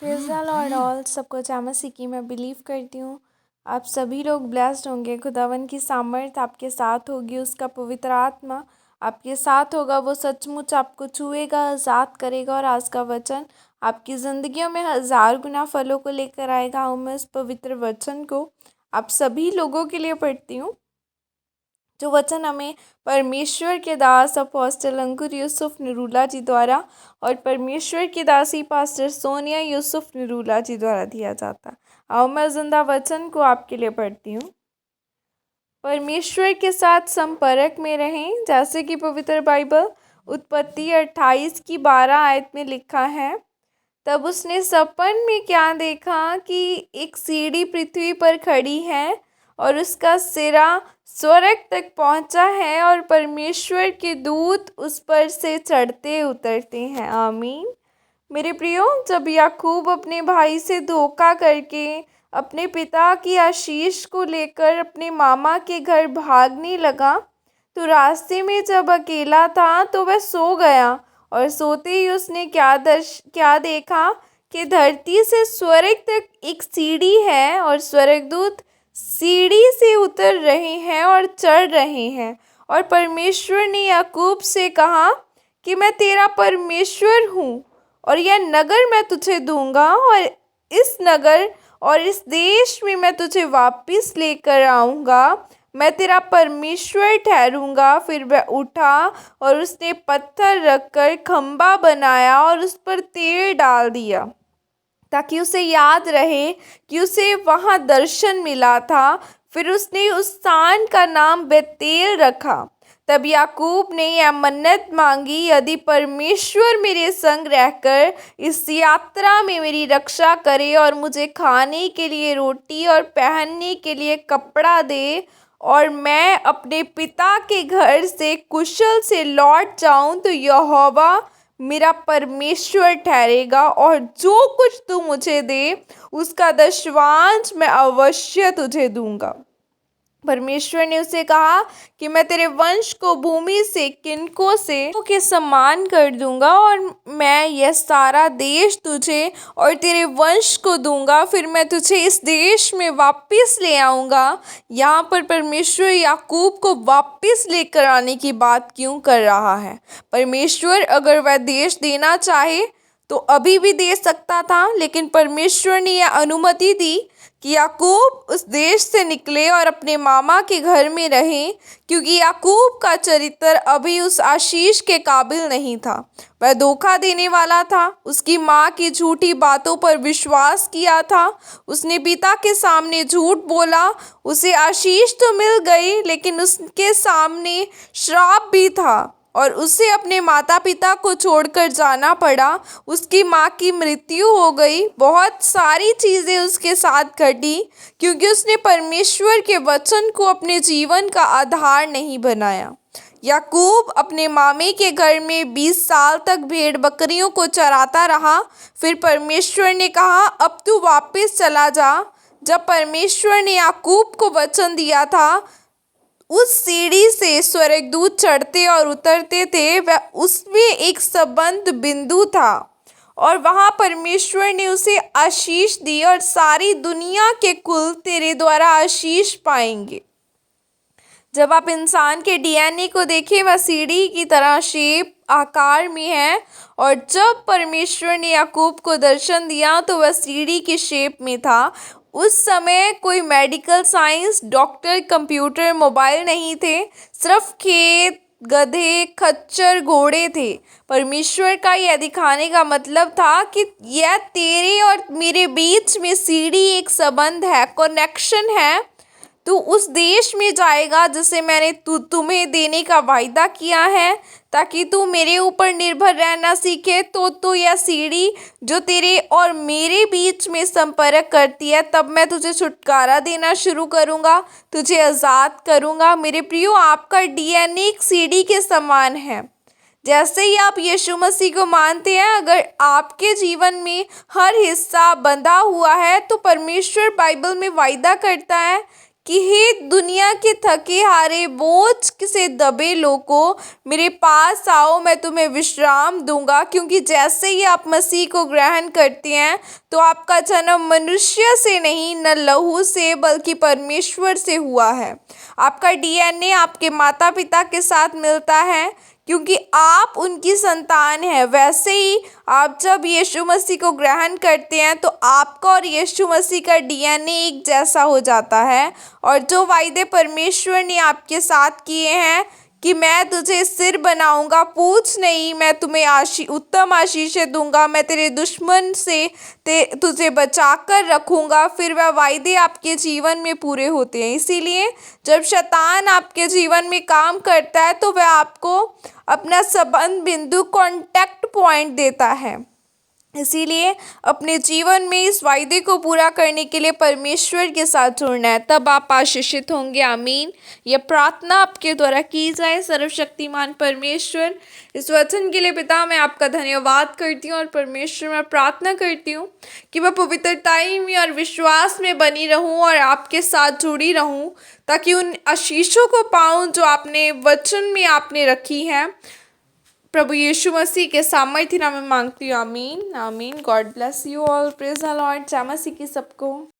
Praise the Lord all. सबको जय मसीह की मैं बिलीव करती हूँ आप सभी लोग ब्लेस्ड होंगे। खुदावन की सामर्थ आपके साथ होगी, उसका पवित्र आत्मा आपके साथ होगा। वो सचमुच आपको छुएगा, आज़ाद करेगा और आज का वचन आपकी ज़िंदगियों में 1000 गुना फलों को लेकर आएगा। और मैं इस पवित्र वचन को आप सभी लोगों के लिए पढ़ती हूँ, जो वचन हमें परमेश्वर के दास अपोस्टल अंकुर यूसुफ निरूला जी द्वारा और परमेश्वर की दासी पास्टर सोनिया यूसुफ निरूला जी द्वारा दिया जाता। आओ मैं जिंदा वचन को आपके लिए पढ़ती हूँ। परमेश्वर के साथ संपर्क में रहें, जैसे कि पवित्र बाइबल उत्पत्ति 28 की 12 आयत में लिखा है। तब उसने सपन में क्या देखा कि एक सीढ़ी पृथ्वी पर खड़ी है और उसका सिरा स्वर्ग तक पहुंचा है और परमेश्वर के दूत उस पर से चढ़ते उतरते हैं। आमीन। मेरे प्रियो, जब याकूब अपने भाई से धोखा करके अपने पिता की आशीष को लेकर अपने मामा के घर भागने लगा, तो रास्ते में जब अकेला था तो वह सो गया और सोते ही उसने क्या देखा कि धरती से स्वर्ग तक एक सीढ़ी है और स्वर्गदूत सीढ़ी से उतर रहे हैं और चढ़ रहे हैं। और परमेश्वर ने याकूब से कहा कि मैं तेरा परमेश्वर हूँ और यह नगर मैं तुझे दूंगा और इस नगर और इस देश में मैं तुझे वापस लेकर आऊँगा। मैं तेरा परमेश्वर ठहरूंगा। फिर वह उठा और उसने पत्थर रखकर खंबा बनाया और उस पर तेल डाल दिया, ताकि उसे याद रहे कि उसे वहाँ दर्शन मिला था। फिर उसने उस स्थान का नाम बेतेल रखा। तब याकूब ने यह मन्नत मांगी, यदि परमेश्वर मेरे संग रहकर इस यात्रा में मेरी रक्षा करे और मुझे खाने के लिए रोटी और पहनने के लिए कपड़ा दे और मैं अपने पिता के घर से कुशल से लौट जाऊं, तो यहोवा मेरा परमेश्वर ठहरेगा और जो कुछ तू मुझे दे उसका दशवांश मैं अवश्य तुझे दूंगा। परमेश्वर ने उसे कहा कि मैं तेरे वंश को भूमि से किनको से के समान कर दूंगा और मैं यह सारा देश तुझे और तेरे वंश को दूंगा। फिर मैं तुझे इस देश में वापस ले आऊंगा। यहाँ पर परमेश्वर याकूब को वापस लेकर आने की बात क्यों कर रहा है? परमेश्वर अगर वह देश देना चाहे तो अभी भी दे सकता था, लेकिन परमेश्वर ने यह अनुमति दी कि याकूब उस देश से निकले और अपने मामा के घर में रहे, क्योंकि याकूब का चरित्र अभी उस आशीष के काबिल नहीं था। वह धोखा देने वाला था, उसकी माँ की झूठी बातों पर विश्वास किया था, उसने पिता के सामने झूठ बोला। उसे आशीष तो मिल गई, लेकिन उसके सामने श्राप भी था और उसे अपने माता पिता को छोड़कर जाना पड़ा। उसकी माँ की मृत्यु हो गई। बहुत सारी चीज़ें उसके साथ घटी, क्योंकि उसने परमेश्वर के वचन को अपने जीवन का आधार नहीं बनाया। याकूब अपने मामे के घर में 20 साल तक भेड़ बकरियों को चराता रहा। फिर परमेश्वर ने कहा, अब तू वापस चला जा। जब परमेश्वर ने याकूब को वचन दिया था, उस सीढ़ी से स्वर्गदूत चढ़ते और उतरते थे, वह उसमें एक संबंध बिंदु था और वहाँ परमेश्वर ने उसे आशीष दी और सारी दुनिया के कुल तेरे द्वारा आशीष पाएंगे। जब आप इंसान के डीएनए को देखें, वह सीढ़ी की तरह शेप आकार में है और जब परमेश्वर ने याकूब को दर्शन दिया तो वह सीढ़ी की शेप में था। उस समय कोई medical science, doctor, computer, mobile नहीं थे, सिर्फ खेत, गधे, खच्चर, घोड़े थे। परमेश्वर का यह दिखाने का मतलब था कि यह तेरे और मेरे बीच में सीढ़ी एक संबंध है, कनेक्शन है। तू उस देश में जाएगा जिसे मैंने तुम्हें देने का वायदा किया है, ताकि तू मेरे ऊपर निर्भर रहना सीखे। तो यह सीढ़ी जो तेरे और मेरे बीच में संपर्क करती है, तब मैं तुझे छुटकारा देना शुरू करूँगा, तुझे आज़ाद करूँगा। मेरे प्रियो, आपका डीएनए एक सीढ़ी के समान है। जैसे ही आप यीशु मसीह को मानते हैं, अगर आपके जीवन में हर हिस्सा बंधा हुआ है, तो परमेश्वर बाइबल में वायदा करता है कि हे दुनिया के थके हारे बोझ से दबे लोगों, मेरे पास आओ, मैं तुम्हें विश्राम दूंगा। क्योंकि जैसे ही आप मसीह को ग्रहण करते हैं तो आपका जन्म मनुष्य से नहीं, न लहू से, बल्कि परमेश्वर से हुआ है। आपका डीएनए आपके माता पिता के साथ मिलता है क्योंकि आप उनकी संतान हैं। वैसे ही आप जब यीशु मसीह को ग्रहण करते हैं तो आपका और यीशु मसीह का डीएनए एक जैसा हो जाता है। और जो वायदे परमेश्वर ने आपके साथ किए हैं कि मैं तुझे सिर बनाऊंगा, पूछ नहीं, मैं तुम्हें उत्तम आशीषें दूंगा, मैं तेरे दुश्मन से तुझे बचा कर रखूंगा, फिर वह वायदे आपके जीवन में पूरे होते हैं। इसीलिए जब शैतान आपके जीवन में काम करता है तो वह आपको अपना संबंध बिंदु, कांटेक्ट पॉइंट देता है। इसीलिए अपने जीवन में इस वायदे को पूरा करने के लिए परमेश्वर के साथ जुड़ना है, तब आप आशीषित होंगे। आमीन। यह प्रार्थना आपके द्वारा की जाए। सर्वशक्तिमान परमेश्वर, इस वचन के लिए पिता मैं आपका धन्यवाद करती हूँ और परमेश्वर मैं प्रार्थना करती हूँ कि मैं पवित्रताई में और विश्वास में बनी रहूँ और आपके साथ जुड़ी रहूँ, ताकि उन आशीषों को पाऊँ जो आपने वचन में आपने रखी है। प्रभु यीशु मसीह के सामर्थ्य नाम में मांगती हूँ। आमीन आमीन। God bless you all. Praise the Lord. जय मसीह की सबको।